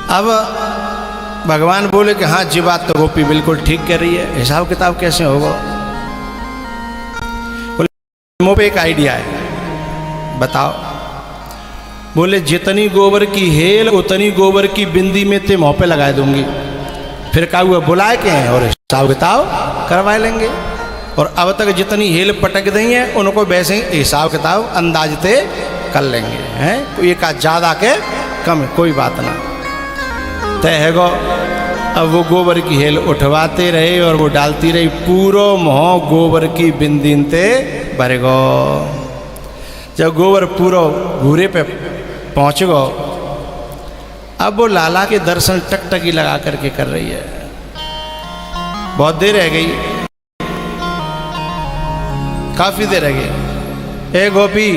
अब भगवान बोले कि हाँ जी बात तो गोपी बिल्कुल ठीक कह रही है, हिसाब किताब कैसे होगा। बोले मुँह पे एक आइडिया है, बताओ। बोले जितनी गोबर की हेल उतनी गोबर की बिंदी में ते मुँह पे लगा दूंगी, फिर का हुआ बुलाए के हैं और हिसाब किताब करवा लेंगे। और अब तक जितनी हेल पटक दी है उनको वैसे ही हिसाब किताब अंदाजते कर लेंगे, हैं कोई का ज़्यादा के कम है, कोई बात ना तय है गो। अब वो गोबर की हेल उठवाते रहे और वो डालती रही, पूरो मुँह गोबर की बिंदीन ते भरे गो। जब गोबर पूरा भूरे पे पहुँच गो, अब वो लाला के दर्शन टकटकी लगा करके कर रही है। बहुत देर रह गई, काफी देर रह गई। ए गोपी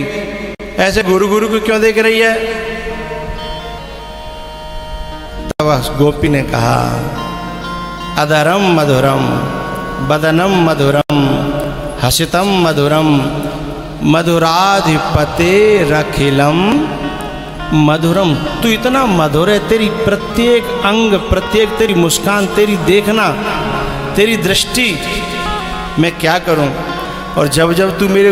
ऐसे गुरु गुरु को क्यों देख रही है? तब गोपी ने कहा अधरम मधुरम बदनम मधुरम हसितम मधुरम मधुराधिपते रखिलम मधुरम। तू इतना मधुर है, तेरी प्रत्येक अंग प्रत्येक तेरी मुस्कान तेरी देखना तेरी दृष्टि, मैं क्या करूं। और जब जब तू मेरे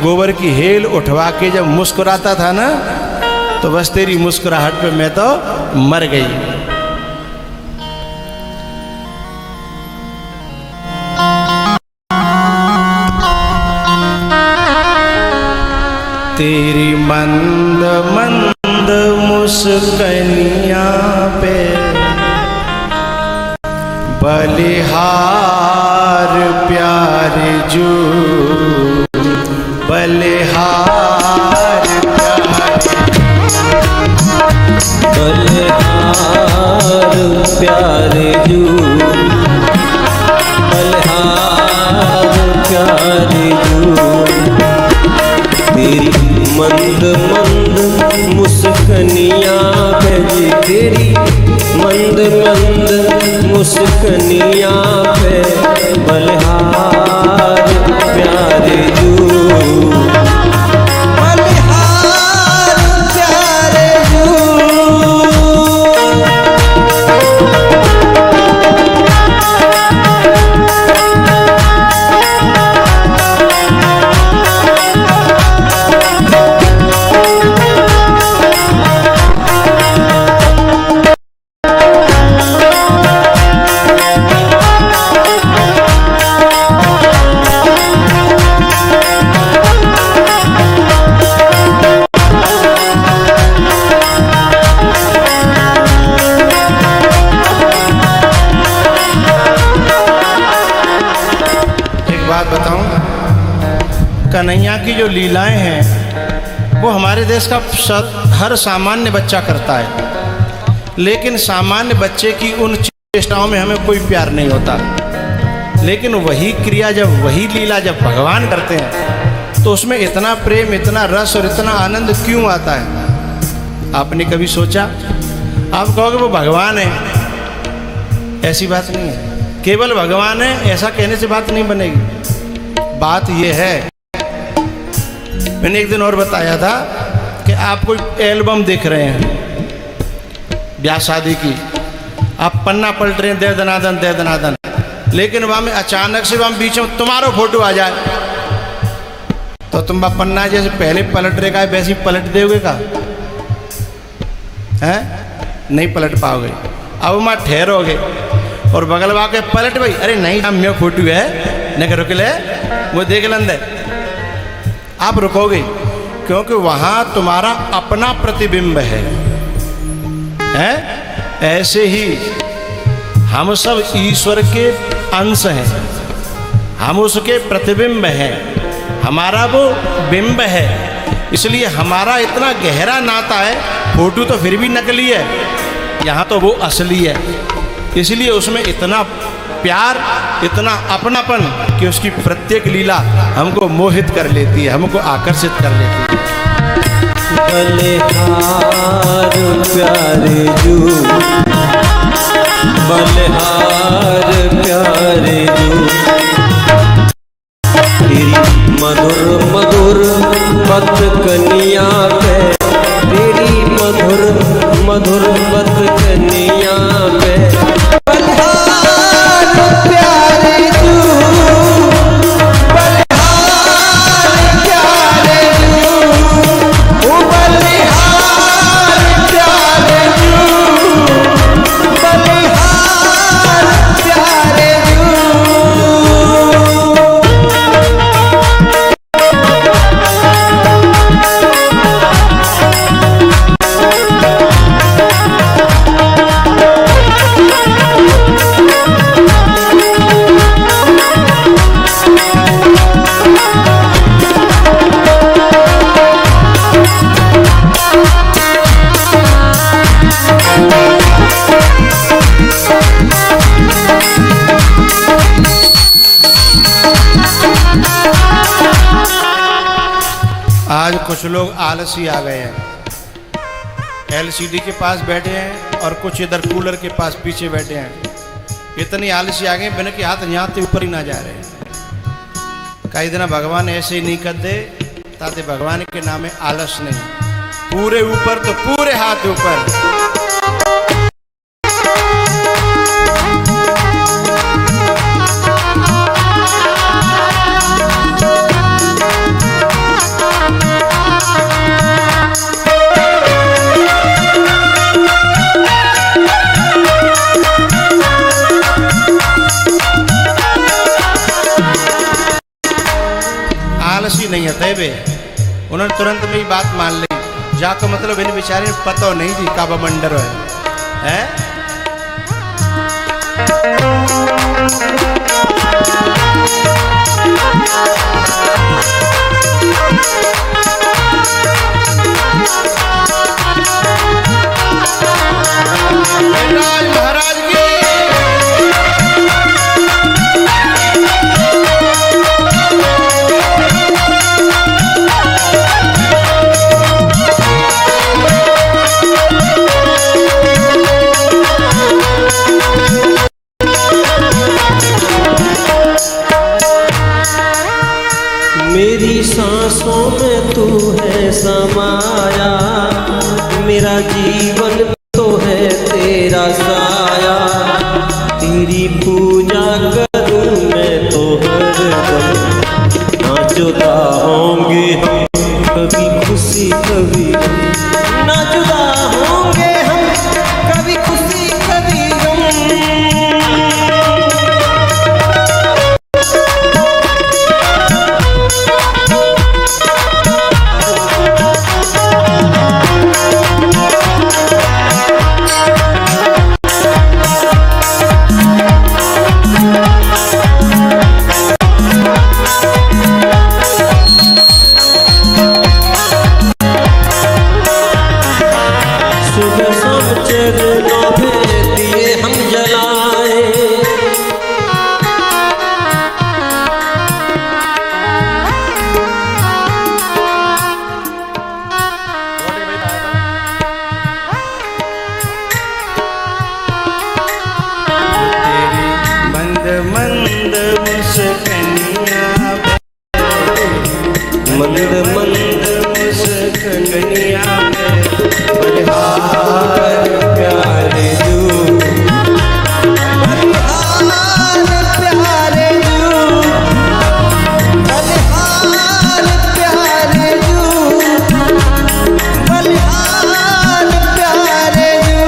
गोबर की हेल उठवा के जब मुस्कुराता था ना, तो बस तेरी मुस्कुराहट पे मैं तो मर गई। तेरी मंद मंद मुस्कनिया पे बलिहार प्यारे जो बलिहार प्यारे जो बलिहार प्यारे जो तेरी मंद मंद मुस्कनिया पे, तेरी मंद मंद मुस्कनिया पे बलिहार प्यारे जो बलिहार प्यारे जो। कन्हैया की जो लीलाएं हैं वो हमारे देश का हर सामान्य बच्चा करता है, लेकिन सामान्य बच्चे की उन चेष्टाओं में हमें कोई प्यार नहीं होता। लेकिन वही क्रिया जब वही लीला जब भगवान करते हैं तो उसमें इतना प्रेम इतना रस और इतना आनंद क्यों आता है? आपने कभी सोचा? आप कहोगे वो भगवान है, ऐसी बात नहीं है। केवल भगवान है ऐसा कहने से बात नहीं बनेगी। बात यह है, मैंने एक दिन और बताया था कि आप कोई एल्बम देख रहे हैं ब्याह शादी की, आप पन्ना पलट रहे हैं दे दनादन, लेकिन वहाँ में अचानक से वहाँ बीच में तुम्हारा फोटो आ जाए तो तुम पन्ना जैसे पहले पलट रहे का वैसे ही पलट दोगे का? हैं? नहीं पलट पाओगे। अब वहाँ ठहरोगे और बगल वाके पलट भाई, अरे नहीं हम मेरा फोटो है नहीं रुक ले वो देख लेंदे, आप रुकोगे क्योंकि वहाँ तुम्हारा अपना प्रतिबिंब है। ऐसे ही हम सब ईश्वर के अंश हैं, हम उसके प्रतिबिंब हैं, हमारा वो बिंब है, इसलिए हमारा इतना गहरा नाता है। फोटो तो फिर भी नकली है, यहाँ तो वो असली है, इसलिए उसमें इतना प्यार इतना अपनापन कि उसकी प्रत्येक लीला हमको मोहित कर लेती है, हमको आकर्षित कर लेती है। बलिहार प्यारे जो बलिहार प्यारे जो तेरी मधुर मधुर पथ कनिया पे, तेरी मधुर मधुर बत कनिया पे बलिहार प्यारे जू बलिहार प्यारे जू ओ बलिहार प्यारे जू बलिहार प्यारे जू। आज कुछ लोग आलसी आ गए हैं, एलसीडी के पास बैठे हैं और कुछ इधर कूलर के पास पीछे बैठे हैं। इतनी आलसी आ गए बिना के हाथ यहाँ से ऊपर ही ना जा रहे हैं। कई दिन भगवान ऐसे ही नहीं कर दे ताकि भगवान के नाम में आलस नहीं, पूरे ऊपर तो पूरे हाथ ऊपर। आलसी नहीं है तैबे, उन्होंने तुरंत में ही बात मान ली। जाको मतलब इन बेचारे पता नहीं थी काबा मंडर है? महाराज की मेरी सांसों में तू है समाया, मेरा जीवन तो है तेरा साया। तेरी पूजा करूं मैं तो हरदम, ना जुदा होंगे हम कभी खुशी कभी ना जुदा होंगे हम कभी खुशी कभी गम। मंद मुस्कनिया मंद मंद मुस्कनिया बलिहार प्यारे जू बलिहार प्यारे जू बलिहार प्यारे जू बलिहार प्यारे जू।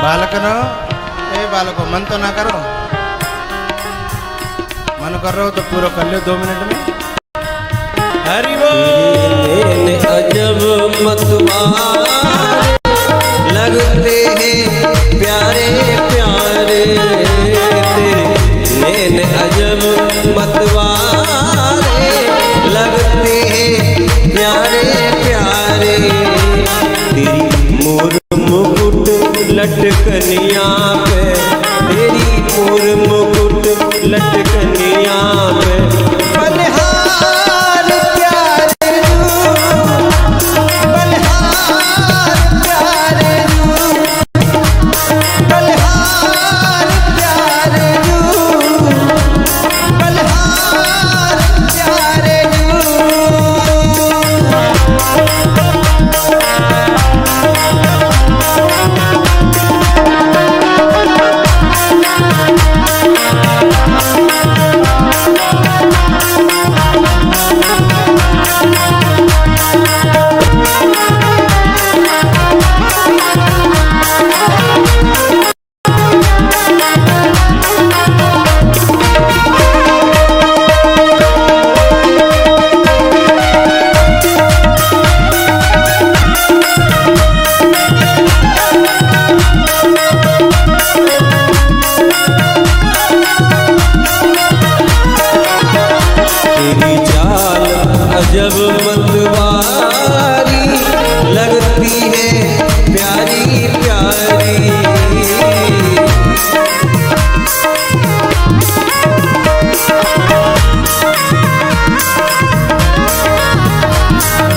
बालकनो ए बालको मन तो ना करो, मन कर रहे हो तो पूरा कर लो 2 मिनट में। हरि बोल। अजब मतवार लगते हैं प्यारे प्यारे, तेरे नैन अजब मतवारे लगते हैं प्यारे प्यारे। लटकनिया पे, तेरी मोर मुकुट लटकनिया पे। बलिहार प्यारे रू, बलिहार प्यारे रू, बलिहार प्यारे रू, बलिहार प्यारे रू। तेरी चाल अजब मतवारी लगती है प्यारी प्यारी।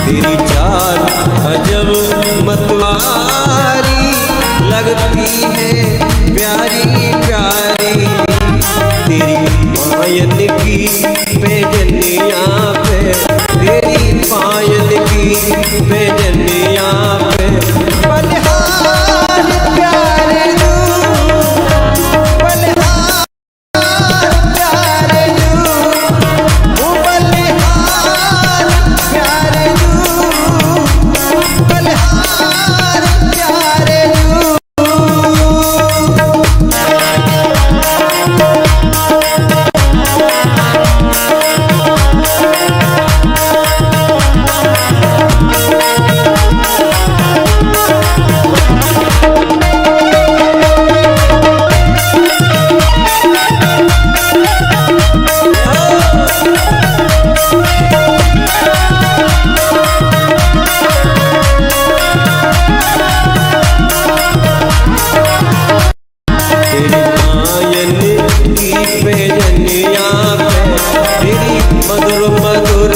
तेरी चाल अजब मतवारी लगती है प्यारी प्यारी। तेरी पायल की बेजनिया पे, तेरी पायल की बेजनिया पे। बलिहार प्यारे रू, बलिहार प्यारे रू, ओ बलिहार प्यारे रू, बलिहार प्यारे रू। तेरी पायल की बेजनिया पे, तेरी मधुर मधुर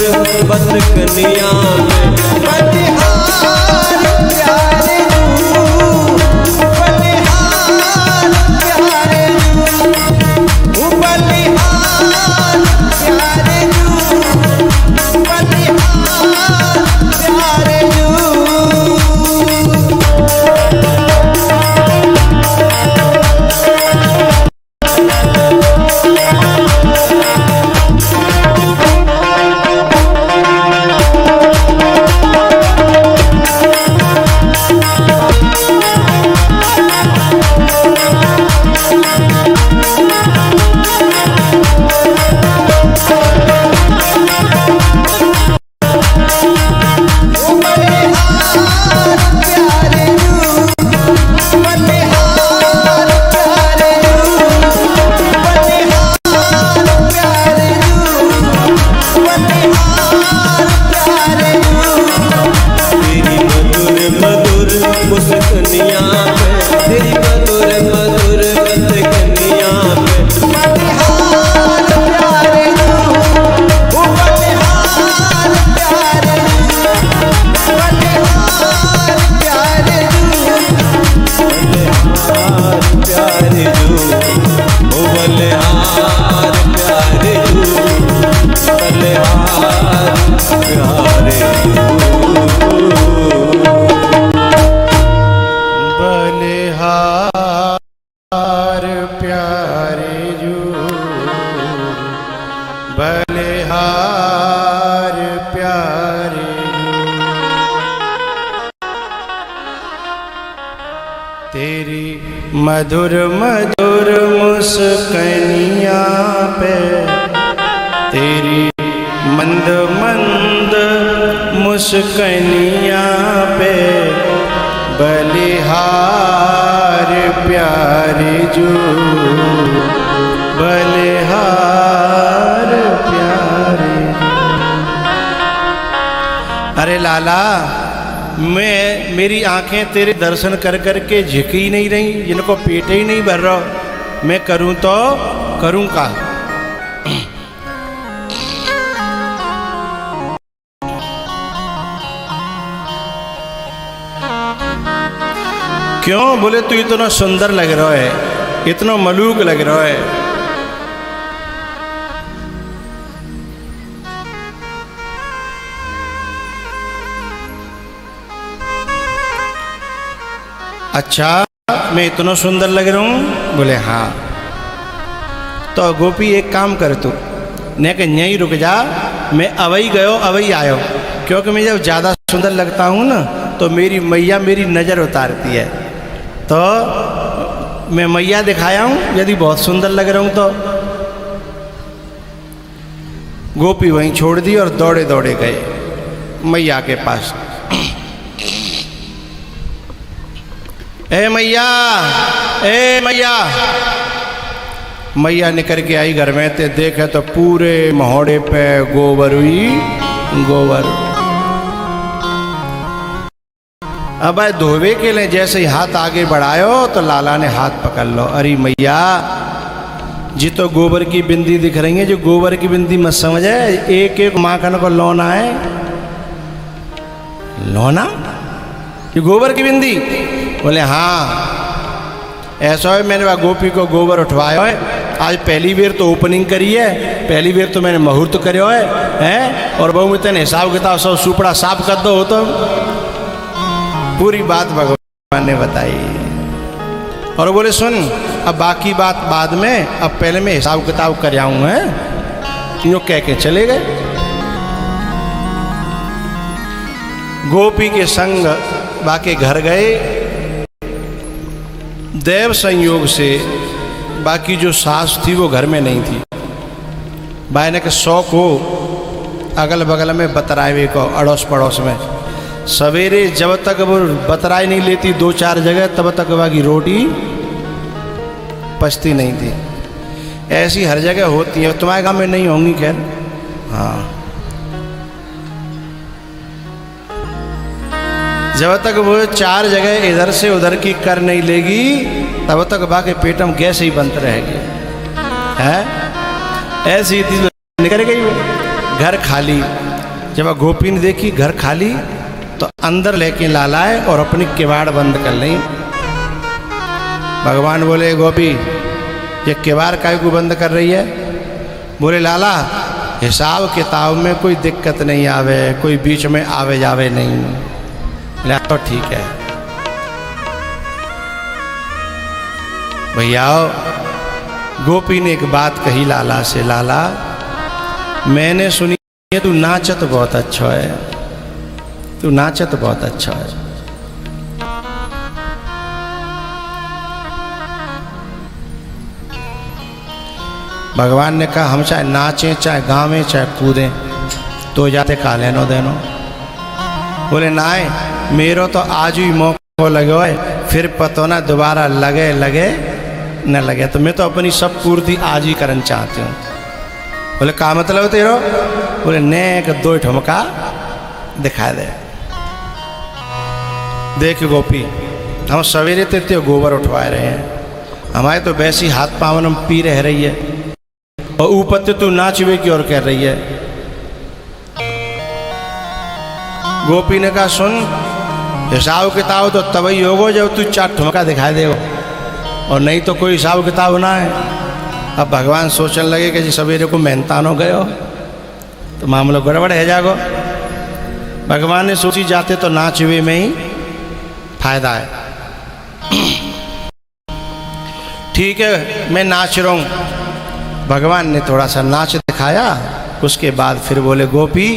बतकनिया पे। बलिहार प्यारे रू, बलिहार प्यारे रू, ओ बलिहार प्यारे रू, बलिहार प्यारे रू। मुस्कनिया पे, तेरी मधुर मधुर बतकनिया पे। बलिहार प्यारे रू, ओ बलिहार प्यारे रू, बलिहार प्यारे रू, बलिहार प्यारे रू, ओ बलिहार प्यारे रू, बलिहार प्यारे रू। बलिहार प्यारे रू, बलिहार प्यारे रू। तेरी मधुर मधुर मुस्कनिया पे, तेरी मंद मंद मुस्कनिया पे। बलिहार प्यारे जू, बलिहार प्यारे। अरे लाला, मेरी आंखें तेरे दर्शन कर कर के झिक ही नहीं रही, जिनको पेट ही नहीं भर रहा, मैं करूं तो करूं का। क्यों? बोले तू इतना सुंदर लग रहा है, इतना मलूक लग रहा है। अच्छा, मैं इतना सुंदर लग रहा हूँ? बोले हाँ। तो गोपी एक काम कर तू, ने कि यहीं रुक जा, मैं अवई गयो अवई आयो, क्योंकि मैं जब ज़्यादा सुंदर लगता हूँ ना तो मेरी मैया मेरी नज़र उतारती है। तो मैं मैया दिखाया हूँ यदि बहुत सुंदर लग रहा हूँ तो। गोपी वहीं छोड़ दी और दौड़े दौड़े गए मैया के पास। ए मैया, ए मैया। मैया निकल के आई घर में, ते देखे तो पूरे मोहड़े पे गोबर हुई, गोबर। अब धोवे के लिए जैसे ही हाथ आगे बढ़ायो तो लाला ने हाथ पकड़ लो। अरे मैया जी, तो गोबर की बिंदी दिख रही है, जो गोबर की बिंदी मत समझे, एक एक माखन को लोना है। लोना? ये गोबर की बिंदी? बोले हाँ। ऐसा है, मैंने वह गोपी को गोबर उठवाया है, आज पहली बार तो ओपनिंग करी है, पहली बार तो मैंने मुहूर्त करो है, और बहु में तेने हिसाब किताब सब सुपड़ा साफ कर दो। तो पूरी बात भगवान ने बताई और बोले सुन, अब बाकी बात बाद में, अब पहले मैं हिसाब किताब कर आऊँ है। यूँ कह के चले गए। गोपी के संग बाके घर गए। देव संयोग से बाकी जो सास थी वो घर में नहीं थी। बायने के 100 को अगल बगल में बतरावे को, अड़ोस पड़ोस में। सवेरे जब तक वो बतराई नहीं लेती 2-4 जगह, तब तक बाकी रोटी पचती नहीं थी। ऐसी हर जगह होती है, तुम्हारे गांव में नहीं होंगी खैर। हाँ, जब तक वो 4 जगह इधर से उधर की कर नहीं लेगी, तब तक बाकी पेट में गैस ही बनते रहेगी। है ऐसी थी, निकल गई वो। घर खाली। जब गोपी ने देखी घर खाली तो अंदर लेके लालाए और अपनी किवाड़ बंद कर ली। भगवान बोले गोपी, ये किवाड़ काहे को बंद कर रही है? बोले लाला, हिसाब किताब में कोई दिक्कत नहीं आवे, कोई बीच में आवे जावे नहीं। तो ठीक है भैया। गोपी ने एक बात कही लाला से, लाला मैंने सुनी है तू नाचत बहुत अच्छा है, तू नाचत बहुत अच्छा है। भगवान ने कहा हम चाहे नाचें, चाहे गावें, चाहे कूदें, तो जाते का लेनो देनो। बोले नाय, मेरो तो आज ही मौका लगे है, फिर पतो ना दोबारा लगे लगे न लगे, तो मैं तो अपनी सब पूर्ति आज ही करना चाहती हूँ। बोले का मतलब तेरो? बोले नेक 2 ठुमका दिखा दे। देख गोपी, हम सवेरे ते गोबर उठवा रहे हैं, हमारे तो वैसी हाथ पावन हम पी रह रही है, और ऊपर से तू नाचवे की ओर कर रही है। गोपी ने कहा सुन, हिसाब किताब तो तभी होगो जब तू 4 ठुमका दिखाई देगो, और नहीं तो कोई हिसाब किताब ना है। अब भगवान सोचने लगे कि जी सवेरे को मेहनतान हो गए हो तो मामला गड़बड़ है जागो। भगवान ने सोची जाते तो नाचवे में ही फायदा है। ठीक है, मैं नाच रहा हूँ। भगवान ने थोड़ा सा नाच दिखाया, उसके बाद फिर बोले गोपी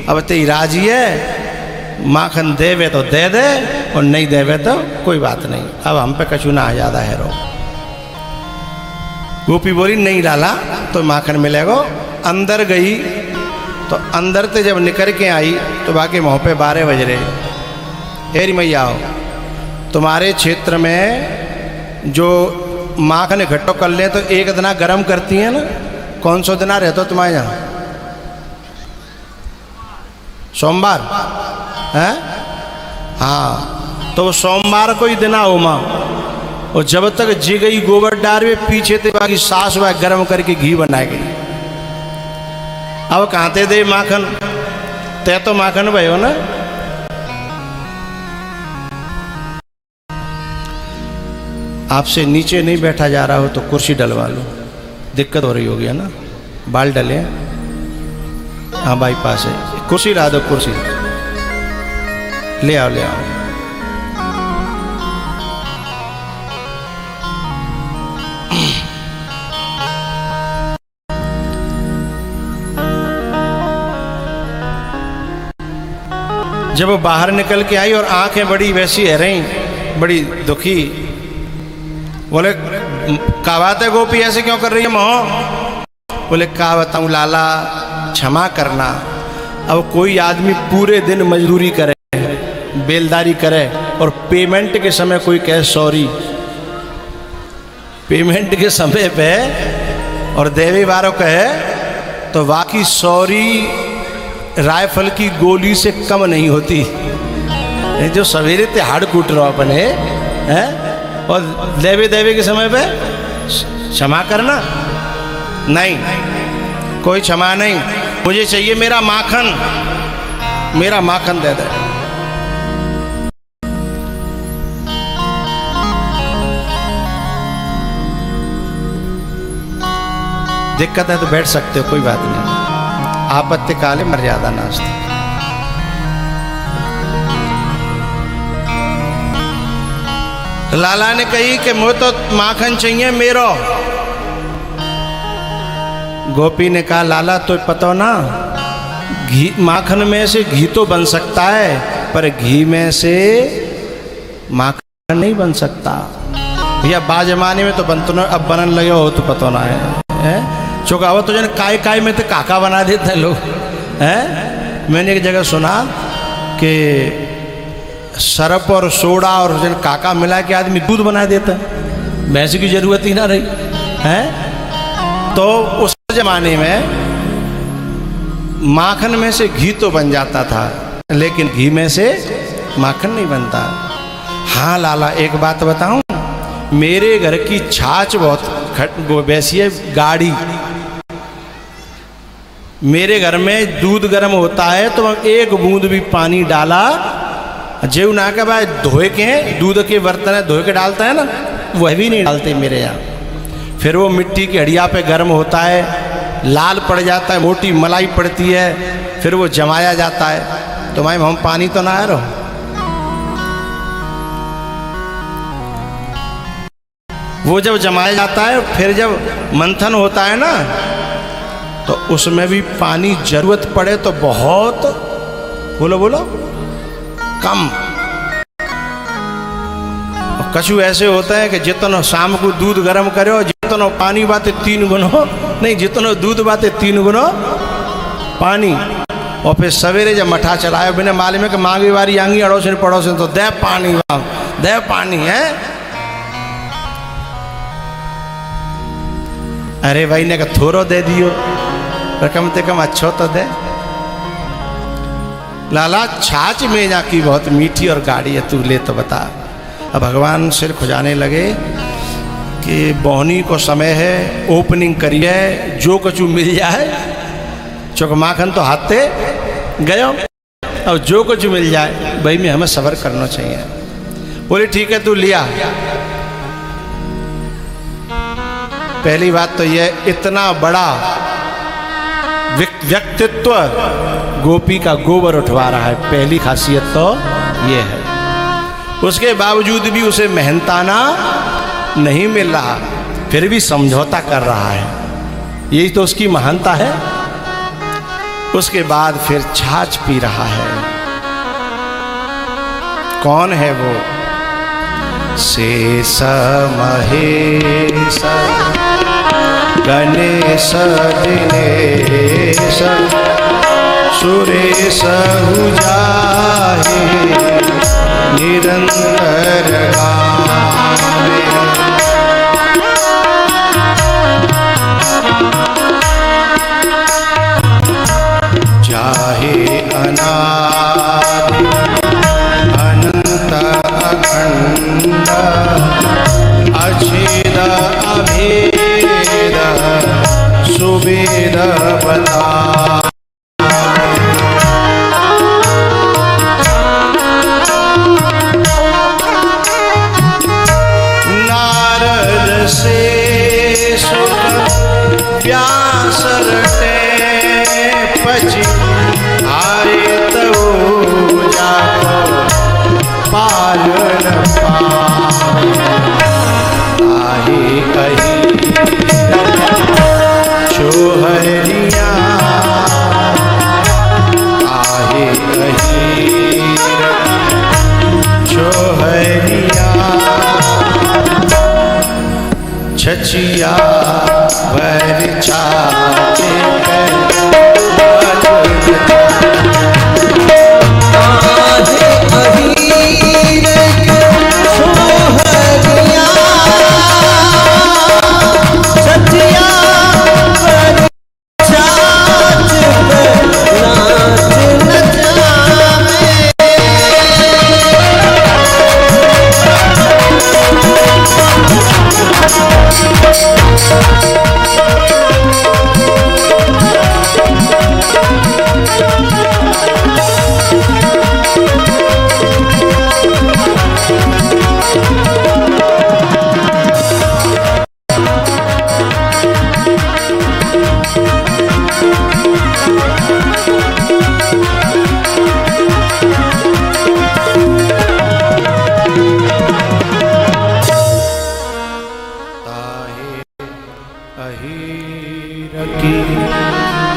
अब तेरी राजी है, माखन देवे तो दे दे और नहीं देवे तो कोई बात नहीं, अब हम पे कछु ना आ ज़्यादा है रो। गोपी बोली नहीं लाला तो माखन मिलेगा। अंदर गई तो अंदर से जब निकल के आई तो बाकी मुँह पे 12 बज रहे। हेरी मैया हो, तुम्हारे क्षेत्र में जो माखन इकट्ठो कर ले तो एक दिना गर्म करती है ना, कौन सा दिना रहता तुम्हारे यहाँ? सोमवार है? हाँ, तो वो सोमवार को ही दिना उमा, और जब तक जी गई गोबर डार में पीछे थे बाकी सास वह गर्म करके घी बनाई गई। अब कहाँ ते दे माखन, तय तो माखन भयो ना। आपसे नीचे नहीं बैठा जा रहा हो तो कुर्सी डलवा लो, दिक्कत हो रही होगी है ना। बाल डले, हाँ बाईपास है, कुर्सी ला दो, कुर्सी ले आओ ले आओ। जब वो बाहर निकल के आई और आंखें बड़ी वैसी है रही, बड़ी दुखी, बोले का बात है गोपी ऐसे क्यों कर रही है मोह? बोले का बताऊं लाला, क्षमा करना। अब कोई आदमी पूरे दिन मजदूरी करे, बेलदारी करे, और पेमेंट के समय कोई कहे सॉरी, पेमेंट के समय पे और देवी वारों कहे तो बाकी सॉरी राइफल की गोली से कम नहीं होती। जो सवेरे ते हाड़ कूट रहो अपने हैं, और देवी देवी के समय पे क्षमा करना नहीं, कोई क्षमा नहीं। मुझे चाहिए मेरा माखन, मेरा माखन दे दे। दिक्कत है तो बैठ सकते हो, कोई बात नहीं। आपत्ति काले मर्यादा नास्ति। लाला ने कही कि मुझे तो माखन चाहिए मेरो। गोपी ने कहा लाला तो पता ना, घी माखन में से घी तो बन सकता है, पर घी में से माखन नहीं बन सकता। भैया बा जमाने में तो बनतो ना, अब बनन लगे हो तो पता ना है। चौकावत तो जन काय काय में तो काका बना देते हैं लोग हैं। मैंने एक जगह सुना कि सरप और सोडा और जन काका मिला के आदमी दूध बना देता है, भैंस की जरूरत ही ना रही है। तो उस जमाने में माखन में से घी तो बन जाता था, लेकिन घी में से माखन नहीं बनता। हाँ लाला एक बात बताऊं, मेरे घर की छाछ बहुत वैसी है गाढ़ी। मेरे घर में दूध गर्म होता है तो एक बूंद भी पानी डाला, जेव ना के भाई धोए के दूध के बर्तन है धोए के डालता है ना, वह भी नहीं डालते मेरे यहाँ। फिर वो मिट्टी की हड़िया पे गर्म होता है, लाल पड़ जाता है, मोटी मलाई पड़ती है, फिर वो जमाया जाता है। तो मैम हम पानी तो ना आ रहा। वो जब जमाया जाता है, फिर जब मंथन होता है ना, तो उसमें भी पानी जरूरत पड़े तो बहुत, बोलो बोलो, कम। और कछु ऐसे होता है कि जितना शाम को दूध गर्म करे, जितना पानी बाते 3 गुना नहीं, जितना दूध बाते 3 गुना पानी। और फिर सवेरे जब मठा चलाए बिना मालूम है कि मांगी वारी आंगी अड़ोसन पड़ोसन तो दे पानी, दे पानी है। अरे भाई ने कहा थोड़ो दे दियो, पर कम से कम अच्छो तो दे। लाला छाछ में जा की बहुत मीठी और गाढ़ी है, तू ले तो बता। अब भगवान सिर खुजाने लगे कि बोहनी को समय है, ओपनिंग करिए, जो कछु मिल जाए। चौक माखन तो हाथे गयो, और जो कुछ मिल जाए भाई में हमें सब्र करना चाहिए। बोले ठीक है तू लिया। पहली बात तो यह, इतना बड़ा व्यक्तित्व गोपी का गोबर उठवा रहा है, पहली खासियत तो ये है। उसके बावजूद भी उसे मेहनताना नहीं मिल रहा, फिर भी समझौता कर रहा है, यही तो उसकी महानता है। उसके बाद फिर छाछ पी रहा है। कौन है वो? शेष महेश गणेश दिनेश सुरेश जाहे निरंतर गावे। जाहे अनादि अनंत पार न पावे आहे कही छोहरिया आहे कही छोहरिया छचिया भर छाचे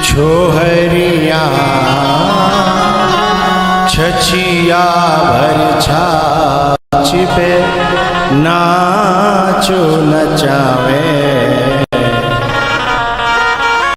छोहरिया छचिया भर छाछ पे नाचो नचावे